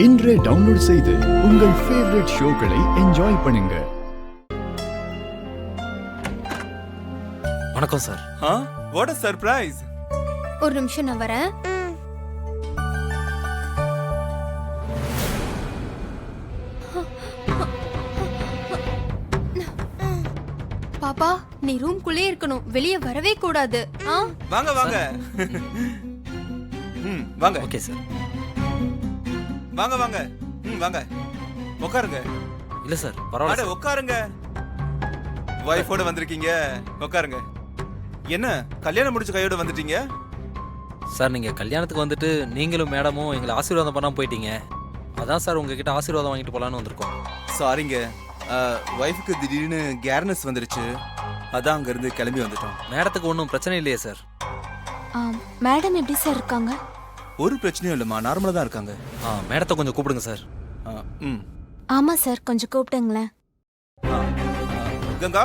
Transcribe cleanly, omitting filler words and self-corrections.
இன்றே டவுன்லோட் செய்து உங்கள் ஃபேவரட் ஷோக்களை என்ஜாய் பண்ணுங்க. வணக்கம் சார். What a surprise. ஒரு நிமிஷம் நான் வரேன். பாப்பா நீ ரூம்குள்ளே இருக்கணும், வெளியே வரவே கூடாது. வாங்க வாங்க. வாங்க. Okay sir. வாங்க வாங்க. வாங்க உட்காருங்க. இல்ல சார் அட பரவாயில்ல. உட்காருங்க. வைஃபோட வந்திருக்கீங்க, உட்காருங்க. என்ன கல்யாணம் முடிச்ச கையோட வந்துட்டீங்க? சார் நீங்க கல்யாணத்துக்கு வந்துட்டு நீங்களும் மேடமும் எங்களை ஆசீர்வாதம் பண்ணாம போயிட்டீங்க. அதான் சார் உங்ககிட்ட ஆசீர்வாதம் வாங்கிட்டு போலான்னு வந்திருக்கோம். சாரிங்க, வைஃபுக்கு திடீர்னு கேர்னஸ் வந்துருச்சு, அதான் அங்க இருந்து கிளம்பி வந்துட்டோம். மேடத்துக்கு ஒன்றும் பிரச்சனை இல்லையே சார்? மேடம் எப்படி சார் இருக்காங்க? ஒரு பிரச்சனையும் இல்லைம்மா, நார்மலா தான் இருக்காங்க. மேடத்தை கொஞ்சம் கூப்பிடுங்க சார். ம். ஆமா சார், கொஞ்சம் கூப்பிட்டுங்களேன். கங்கா